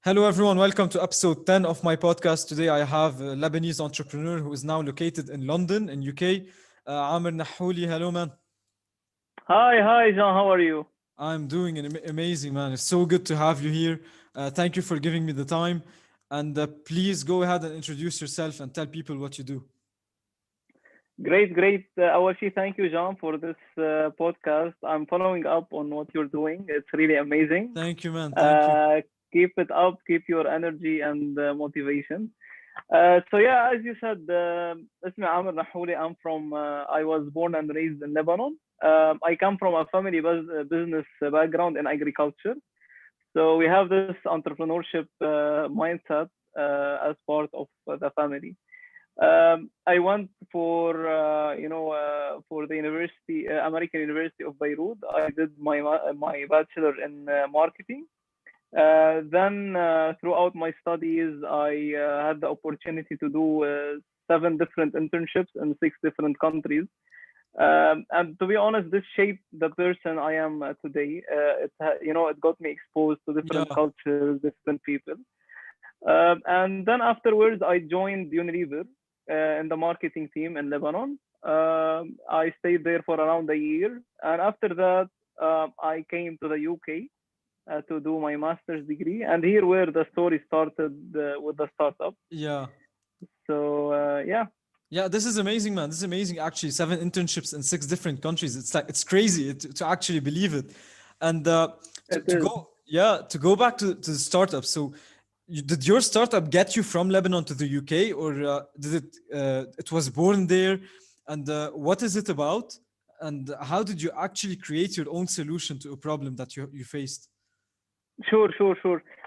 Hello, everyone. Welcome to episode 10 of my podcast. Today, I have a Lebanese entrepreneur who is now located in London, in UK. Amer Nahouli. Hello, man. Hi, John. How are you? I'm doing amazing, man. It's so good to have you here. Thank you for giving me the time. And please go ahead and introduce yourself and tell people what you do. Great. Awashi, thank you, John, for this podcast. I'm following up on what you're doing. It's really amazing. Thank you, man. Thank you. Uh, Keep it up. Keep your energy and motivation. As you said, اسمي Amer Nahouli. I was born and raised in Lebanon. I come from a family business background in agriculture. So we have this entrepreneurship mindset as part of the family. I went for the university, American University of Beirut. I did my bachelor in marketing. Then throughout my studies, I had the opportunity to do seven different internships in six different countries. And to be honest, this shaped the person I am today. It got me exposed to different Yeah. cultures, different people. And then afterwards, I joined Unilever in the marketing team in Lebanon. I stayed there for around a year, and after that, I came to the UK to do my master's degree. And here, where the story started with the startup. Yeah. So, Yeah, this is amazing, man. This is amazing. Actually, seven internships in six different countries. It's like it's crazy to actually believe it. And it to is. go, yeah, to go back to the startup. So, did your startup get you from Lebanon to the UK, or did it? It was born there. And what is it about? And how did you actually create your own solution to a problem that you faced? Sure.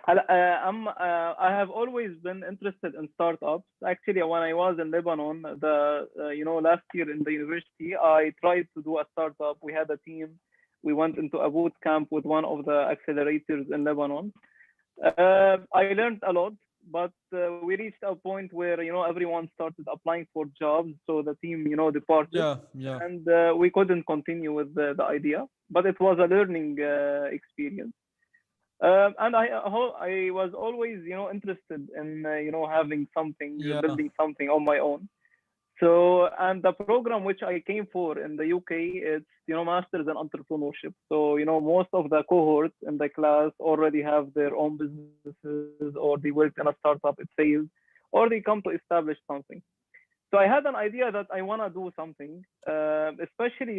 I have always been interested in startups. Actually, when I was in Lebanon, last year in the university, I tried to do a startup. We had a team. We went into a boot camp with one of the accelerators in Lebanon. I learned a lot, but we reached a point where everyone started applying for jobs, so the team departed, Yeah, yeah, and we couldn't continue with the idea. But it was a learning experience. And I was always interested in having something, yeah, building something on my own. So, and the program which I came for in the UK, it's masters in entrepreneurship. So most of the cohorts in the class already have their own businesses, or they worked in a startup, it failed, or they come to establish something. So I had an idea that I want to do something, especially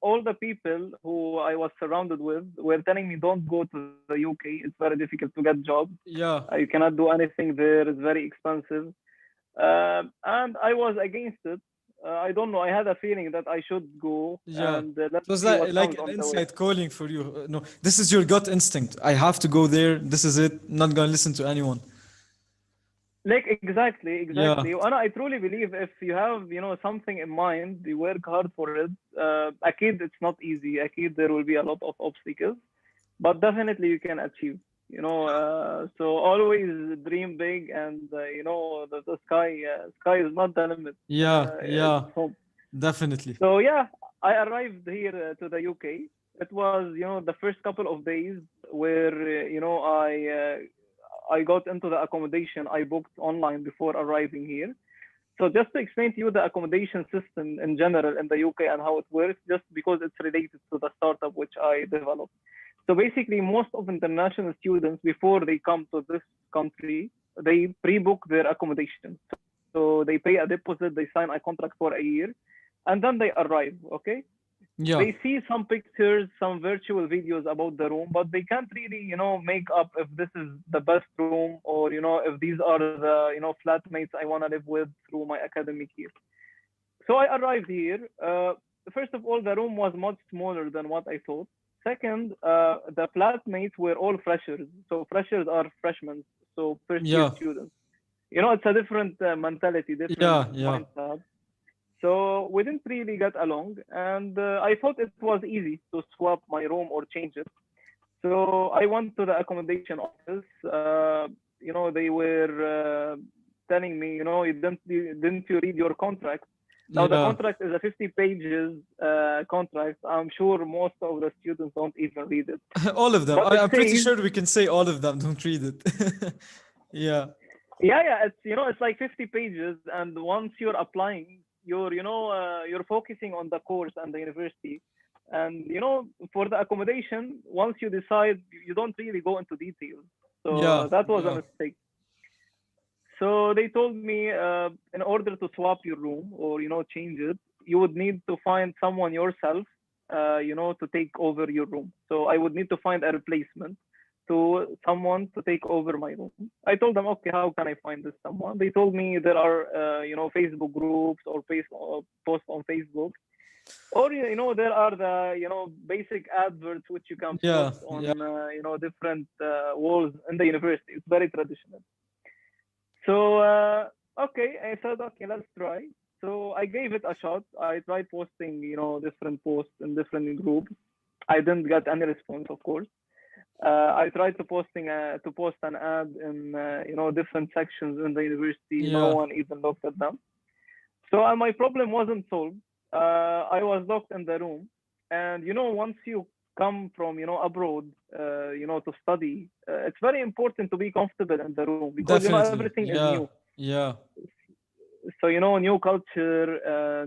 all the people who I was surrounded with were telling me, don't go to the UK, it's very difficult to get jobs, yeah, you cannot do anything there, it's very expensive. And I was against it. I don't know, I had a feeling that I should go, yeah. and It let's was see what like comes an on the way. inside calling for you. No, this is your gut instinct. I have to go there. This is it. I'm not gonna listen to anyone. Like exactly. Yeah, And I truly believe if you have, something in mind, you work hard for it. Akid, it's not easy. Akid, there will be a lot of obstacles, but definitely you can achieve. So always dream big, and the sky is not the limit. yeah, It's yeah, home. definitely. So yeah, I arrived here to the UK. It was the first couple of days where I got into the accommodation I booked online before arriving here. So just to explain to you the accommodation system in general in the UK and how it works, just because it's related to the startup which I developed. So basically, most of international students, before they come to this country, they pre-book their accommodation. So they pay a deposit, they sign a contract for a year, and then they arrive. Okay, Yeah, they see some pictures, some virtual videos about the room, but they can't really, make up if this is the best room, or if these are the flatmates I want to live with through my academic year. So I arrived here. First of all, the room was much smaller than what I thought. Second, the flatmates were all freshers. So freshers are freshmen, so first year yeah, students. It's a different mentality, different yeah, yeah, mindset. So we didn't really get along, and I thought it was easy to swap my room or change it. So I went to the accommodation office. They were telling me, didn't you read your contract? Now the Yeah. contract is a 50 pages contract. I'm sure most of the students don't even read it. All of them. But it I'm pretty says, sure we can say all of them don't read it. Yeah. yeah, it's it's like 50 pages, and once you're applying, you're focusing on the course and the university, and for the accommodation, once you decide, you don't really go into details. Yeah. So that was a Yeah. mistake. So they told me, in order to swap your room or change it, you would need to find someone yourself, to take over your room. So I would need to find a replacement to someone to take over my room. I told them, okay, how can I find this someone? They told me there are, Facebook groups or posts on Facebook, or there are the basic adverts which you can Yeah. post Yeah. on different walls in the university. It's very traditional. So, okay, I said, okay, let's try. So I gave it a shot. I tried posting, different posts in different groups. I didn't get any response, of course. I tried to post an ad in, different sections in the university. No Yeah. one even looked at them. So my problem wasn't solved. I was locked in the room, and once you come from abroad, to study, it's very important to be comfortable in the room because Definitely. everything is Yeah. new. Yeah. So new culture,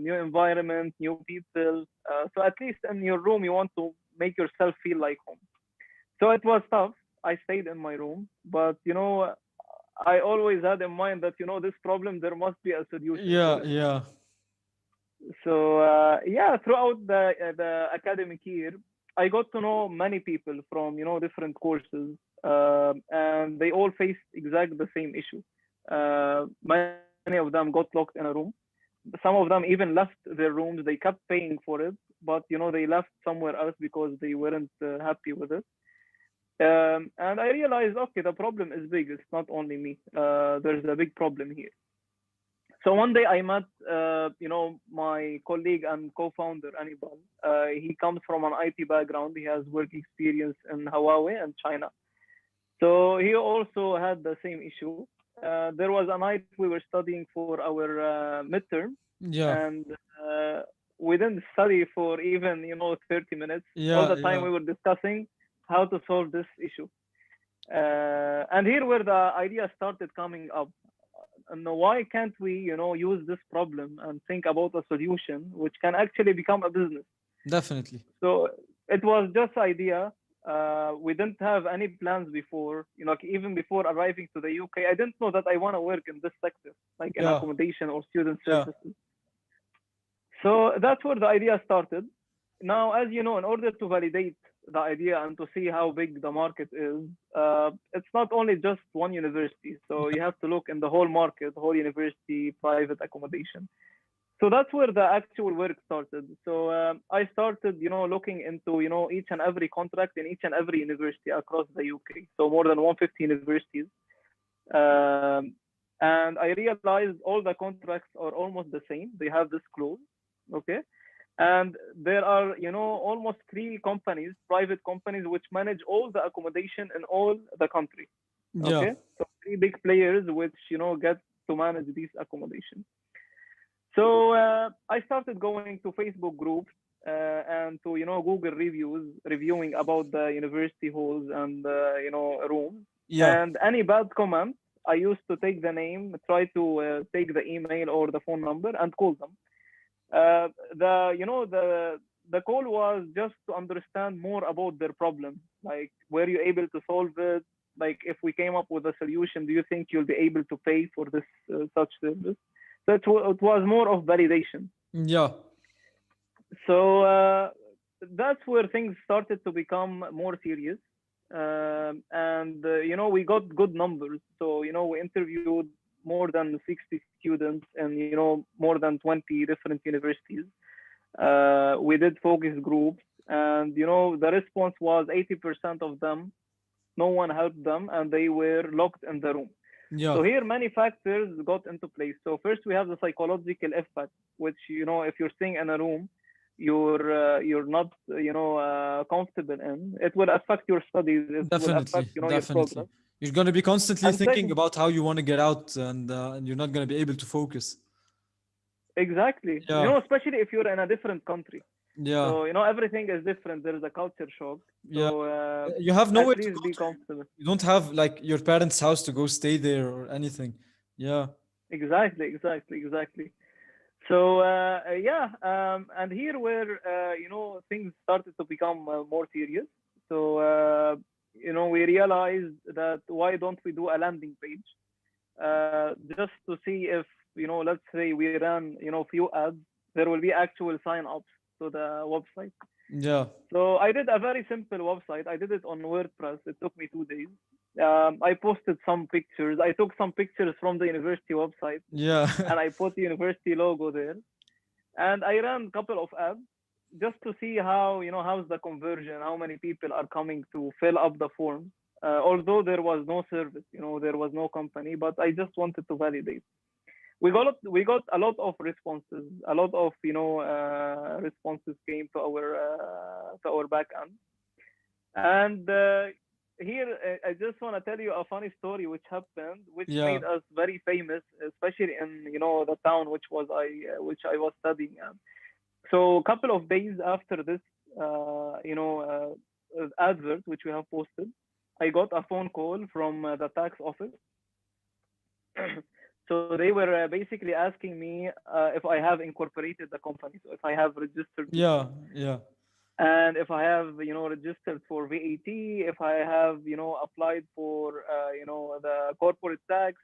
new environment, new people. So at least in your room, you want to make yourself feel like home. So it was tough. I stayed in my room, but I always had in mind that this problem, there must be a solution for Yeah. it. Yeah. So yeah, throughout the academic year, I got to know many people from different courses, and they all faced exactly the same issue. Many of them got locked in a room. Some of them even left their rooms. They kept paying for it, but they left somewhere else because they weren't happy with it. And I realized, okay, the problem is big. It's not only me. There's a big problem here. So one day I met, my colleague and co-founder Anibal. He comes from an IT background. He has work experience in Hawaii and China. So he also had the same issue. There was a night we were studying for our midterm, Yeah. and uh, we didn't study for even 30 minutes. All Yeah. the time Yeah. we were discussing how to solve this issue. And here where the idea started coming up, and why can't we use this problem and think about a solution which can actually become a business? Definitely. So it was just idea. We didn't have any plans before, like even before arriving to the UK. I didn't know that I want to work in this sector, like in Yeah. accommodation or student Yeah. services. So that's where the idea started. Now, as you know, in order to validate the idea and to see how big the market is, it's not only just one university. So you have to look in the whole market, whole university, private accommodation. So that's where the actual work started. So I started, looking into, each and every contract in each and every university across the UK. So more than 150 universities. Um, and I realized all the contracts are almost the same. They have this clause, okay? And there are, almost three companies, private companies, which manage all the accommodation in all the country, Yeah. okay? So three big players which, get to manage these accommodations. So I started going to Facebook groups and to Google reviews, reviewing about the university halls and rooms. Yeah. And any bad comment, I used to take the name, try to take the email or the phone number and call them. The call was just to understand more about their problem. Like, were you able to solve it? Like, if we came up with a solution, do you think you'll be able to pay for this such service? So it was more of validation. Yeah. So that's where things started to become more serious. And we got good numbers. So we interviewed more than 60 students and more than 20 different universities. We did focus groups, and the response was 80% of them, no one helped them, and they were locked in the room. Yeah. So here many factors got into place. So first we have the psychological effect, which if you're staying in a room, you're not comfortable in, it will affect your studies. It will affect Definitely. your progress. Definitely. You're going to be constantly And thinking second, about how you want to get out, and you're not going to be able to focus. exactly. You Yeah, know, especially if you're in a different country. yeah, So, you know, everything is different. There is a culture shock. yeah. So, You have at nowhere to least go be to. comfortable. You don't have like your parents' house to go stay there or anything. Yeah, Exactly, exactly, exactly. So, yeah, and here where, you know, things started to become more serious. So, you know, we realized that why don't we do a landing page just to see if, you know, let's say we ran, you know, few ads, there will be actual sign-ups to the website. yeah, So I did a very simple website. I did it on WordPress. It took me 2 days. I posted some pictures. I took some pictures from the university website yeah, and I put the university logo there. And I ran a couple of ads just to see how, you know, how's the conversion, how many people are coming to fill up the form. Although there was no service, you know, there was no company, but I just wanted to validate. We got a lot of responses, a lot of, you know, responses came to our backend. And here I just want to tell you a funny story which happened, which yeah, made us very famous, especially in, you know, the town which I was studying at. So a couple of days after this, you know, advert which we have posted, I got a phone call from the tax office. So they were basically asking me if I have incorporated the company, so if I have registered with them, yeah, yeah, and if I have, you know, registered for VAT, if I have, you know, applied for, you know, the corporate tax.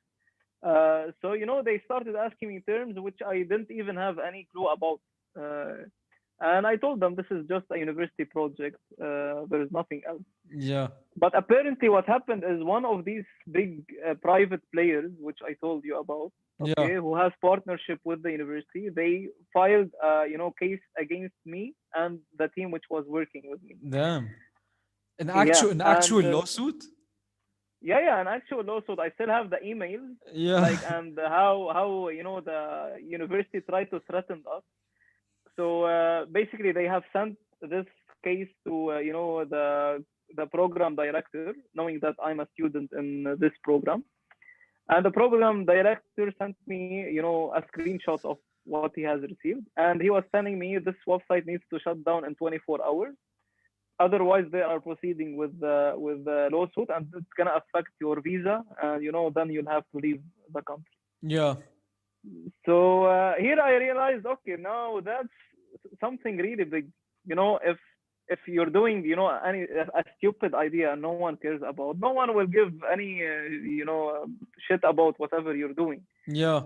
So, you know, they started asking me terms which I didn't even have any clue about. Uh, and I told them this is just a university project. There is nothing else. yeah, But apparently, what happened is one of these big private players, which I told you about, yeah. okay, who has partnership with the university, they filed, you know, case against me and the team which was working with me. Damn. Yeah, An and actual lawsuit? yeah, yeah, an actual lawsuit. I still have the email, Yeah. like, and how you know the university tried to threaten us. So basically, they have sent this case to, you know, the program director, knowing that I'm a student in this program. And the program director sent me, you know, a screenshot of what he has received, and he was telling me this website needs to shut down in 24 hours. Otherwise, they are proceeding with the lawsuit, and it's gonna affect your visa, and you know, then you'll have to leave the country. Yeah. So here I realized, okay, now that's something really big. You know, if you're doing, you know, any a stupid idea no one cares about, no one will give any, you know, shit about whatever you're doing. Yeah.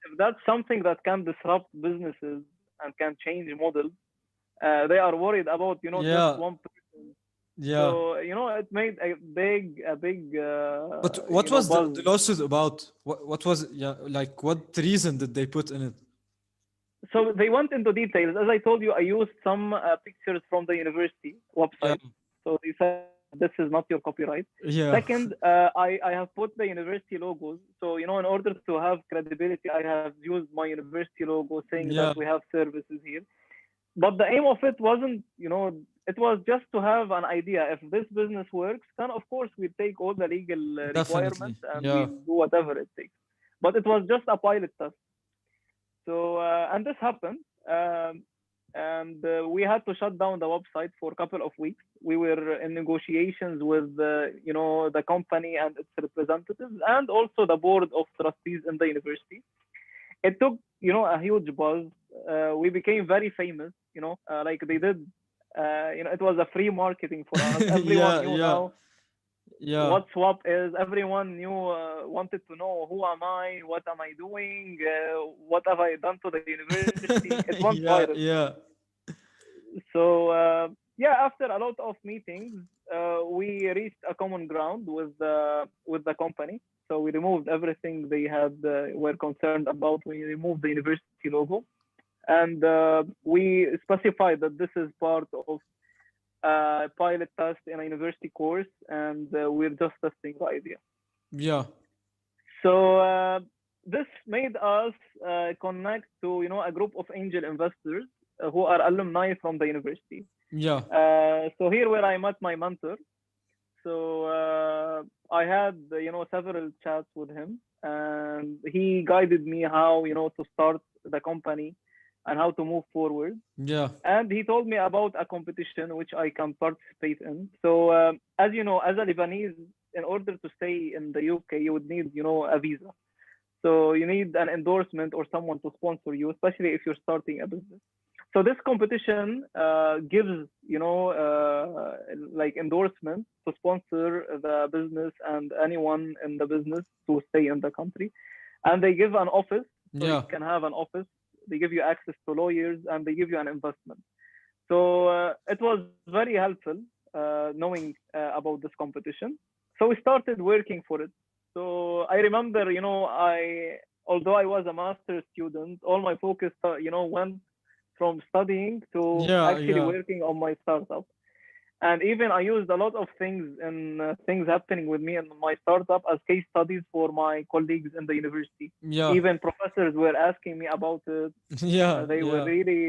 If that's something that can disrupt businesses and can change models, they are worried about, you know, just Yeah. one person. Yeah. So you know, it made a big, But you what know, was buzz. the lawsuit about? What was it? Yeah, like what reason did they put in it? So they went into details. As I told you, I used some pictures from the university Yeah. website. So they said this is not your copyright. Yeah. Second, I have put the university logos. So, you know, in order to have credibility, I have used my university logo saying that Yeah. we have services here. But the aim of it wasn't, you know, it was just to have an idea. If this business works, then of course we take all the legal Definitely. requirements and Yeah. we'll do whatever it takes. But it was just a pilot test. So, and this happened. And we had to shut down the website for a couple of weeks. We were in negotiations with, you know, the company and its representatives, and also the board of trustees in the university. It took, you know, a huge buzz. We became very famous. You know, like they did. You know, it was a free marketing for us. Everyone Yeah. knew Yeah. now Yeah. what Sswap is. Everyone knew, wanted to know who am I, what am I doing, what have I done to the university. It went viral. Yeah. Yeah. So yeah, after a lot of meetings, we reached a common ground with the company. So we removed everything they had were concerned about. We removed the university logo, and we specified that this is part of pilot test in a university course, and we're just testing the idea. Yeah. So this made us connect to, you know, a group of angel investors who are alumni from the university. Yeah. So here where I met my mentor. So I had several chats with him, and he guided me how to start the company and how to move forward. Yeah. And he told me about a competition which I can participate in. So as you know, as a Lebanese, in order to stay in the UK, you would need a visa. So you need an endorsement or someone to sponsor you, especially if you're starting a business. So this competition gives like endorsement to sponsor the business and anyone in the business to stay in the country, and they give an office, so you Yeah. can have an office. They give you access to lawyers and they give you an investment. So it was very helpful knowing about this competition. So we started working for it. So I remember, although I was a master's student, all my focus, went from studying to Yeah. actually Yeah. working on my startup. And even I used a lot of things and things happening with me in my startup as case studies for my colleagues in the university. Yeah. Even professors were asking me about it. Yeah. They were Yeah. really,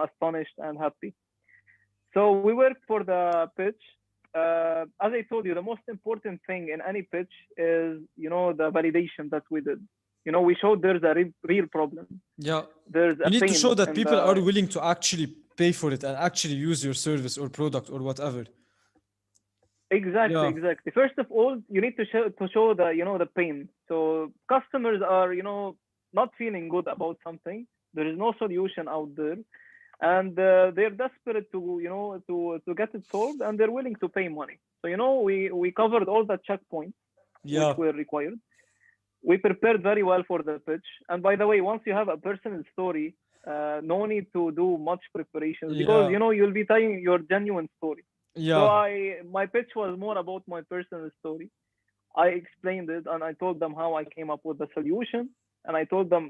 astonished and happy. So we worked for the pitch. As I told you, the most important thing in any pitch is, the validation that we did. We showed there's a real problem. Yeah. There's You a need to show pain that in people are the. willing to actually pay for it and actually use your service or product or whatever. Exactly, Yeah. exactly. First of all, you need to show the pain. So customers are not feeling good about something. There is no solution out there, and they're desperate to to get it solved, and they're willing to pay money. So we covered all the checkpoints which Yeah. were required. We prepared very well for the pitch. And by the way, once you have a personal story, no need to do much preparations because Yeah. you'll be telling your genuine story. So Yeah. my pitch was more about my personal story. I explained it and I told them how I came up with the solution. And I told them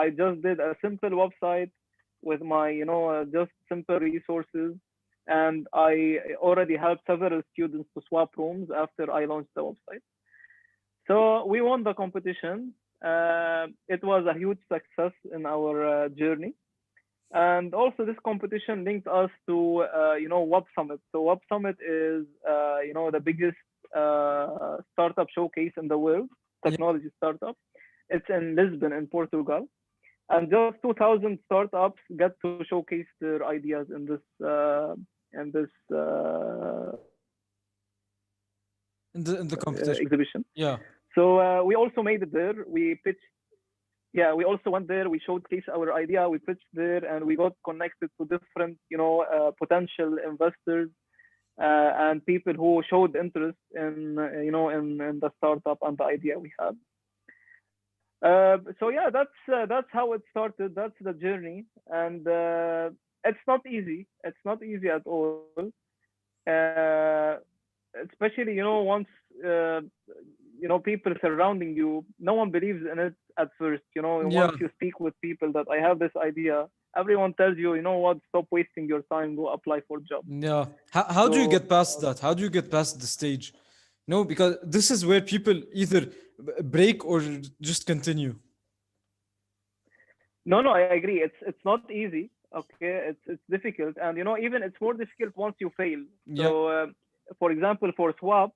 I just did a simple website with my just simple resources, and I already helped several students to swap rooms after I launched the website. So we won the competition. It was a huge success in our journey. And also, this competition linked us to, Web Summit. So Web Summit is, the biggest startup showcase in the world, Yeah. technology startup. It's in Lisbon, in Portugal, and just 2,000 startups get to showcase their ideas in this In the competition. exhibition. Yeah. So we also made it there. We pitched. Yeah, we also went there. We showcased our idea. We pitched there, and we got connected to different, potential investors and people who showed interest in, in the startup and the idea we had. So yeah, that's how it started. That's the journey, and it's not easy. It's not easy at all. Uh, Especially once uh, people surrounding you, no one believes in it at first. Yeah. Once you speak with people that I have this idea, everyone tells you, what, stop wasting your time, go apply for jobs. Yeah. How do you So get past that? How do you get past the stage? No, because this is where people either break or just continue. no, I agree. It's not easy. Okay, it's difficult, and even it's more difficult once you fail. Yeah. So for example, for Swap,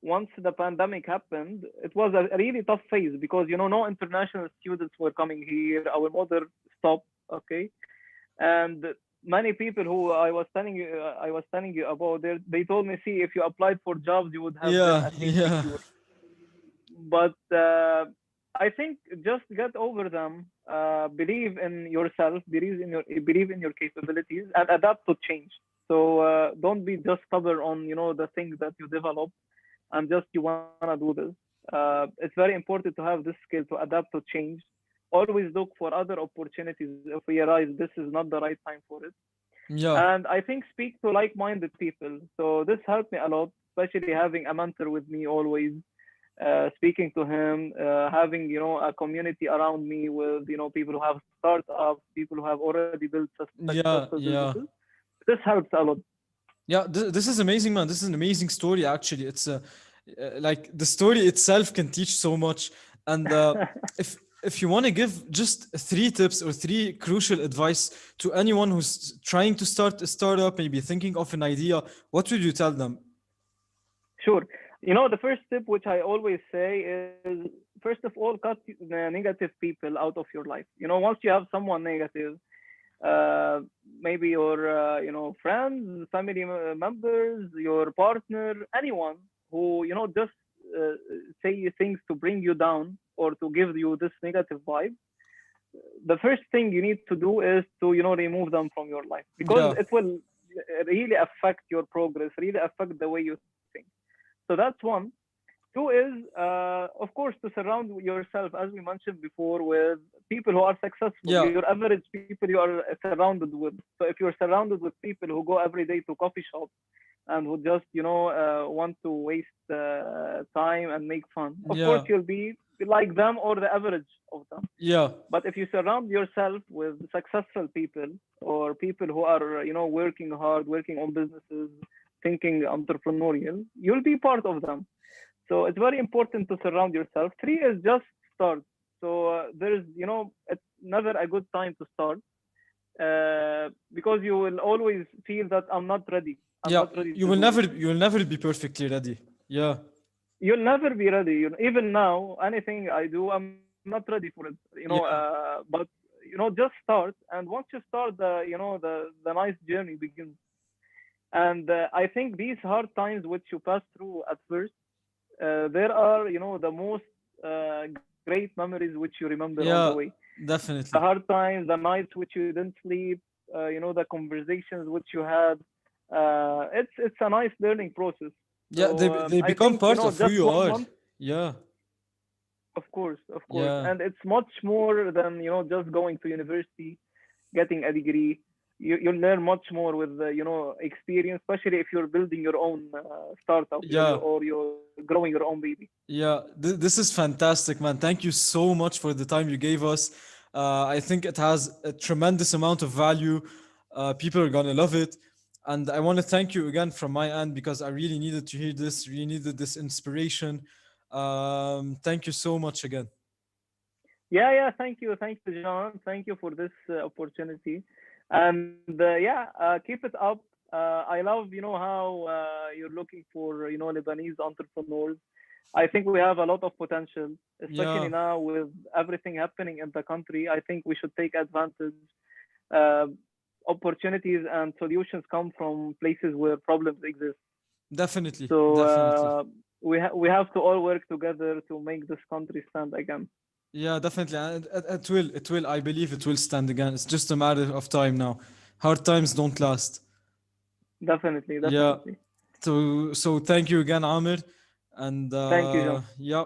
once the pandemic happened, it was a really tough phase because no international students were coming here. Our border stopped. Okay, and many people who I was telling you about, they told me, see, if you applied for jobs, you would have been Yeah. at least Yeah. secure. But I think just get over them. Believe in yourself. Believe in your capabilities and adapt to change. So don't be just stubborn on the things that you develop and just you wanna do this. It's very important to have this skill to adapt to change. Always look for other opportunities if we realize this is not the right time for it. Yeah. And I think speak to like-minded people. So this helped me a lot, especially having a mentor with me always, speaking to him, having a community around me with people who have startups, people who have already built Yeah. successful Yeah. businesses. This helps a lot. Yeah, this is amazing, man. This is an amazing story, actually. It's like the story itself can teach so much. And if you want to give just three tips or three crucial advice to anyone who's trying to start a startup, maybe thinking of an idea, what would you tell them? Sure. The first tip, which I always say, is first of all, cut the negative people out of your life. Once you have someone negative, uh, maybe your friends, family members, your partner, anyone who just uh, say things to bring you down or to give you this negative vibe, the first thing you need to do is to remove them from your life, because Yeah. it will really affect your progress, really affect the way you think. So that's one. Two is, of course, to surround yourself, as we mentioned before, with people who are successful, Yeah. your average people you are surrounded with. So if you're surrounded with people who go every day to coffee shops and who just, want to waste time and make fun, of course, Yeah. you'll be like them or the average of them. Yeah. But if you surround yourself with successful people or people who are, working hard, working on businesses, thinking entrepreneurial, you'll be part of them. So it's very important to surround yourself. Three is just start. So there's, it's never a good time to start, because you will always feel that I'm not ready. I'm Yeah. not ready You to will do it. never, you will never be perfectly ready. Yeah. You'll never be ready. Even now, anything I do, I'm not ready for it. Yeah. But just start, and once you start, the nice journey begins. And I think these hard times which you pass through at first, there are, the most great memories which you remember on the way. Yeah. The Definitely. hard times, the nights which you didn't sleep, the conversations which you had. It's a nice learning process. Yeah. So They I become think part of who just you one are. month, Yeah. of course, Yeah. and it's much more than just going to university, getting a degree. You'll learn much more with experience, especially if you're building your own startup, Yeah. or you're growing your own baby. Yeah, this is fantastic, man. Thank you so much for the time you gave us. I think it has a tremendous amount of value. People are gonna love it, and I want to thank you again from my end because I really needed to hear this. Really needed this inspiration. Thank you so much again. Yeah. Thank you, John. Thank you for this opportunity, and yeah, keep it up. I love how you're looking for Lebanese entrepreneurs. I think we have a lot of potential, especially Yeah, now with everything happening in the country. I think we should take advantage. Uh, Opportunities and solutions come from places where problems exist. definitely, So definitely. we have to all work together to make this country stand again. Yeah, definitely. And it will. It will. I believe it will stand again. It's just a matter of time now. Hard times don't last. Definitely, Yeah. definitely. So thank you again, Amir. And Thank you, John. yeah,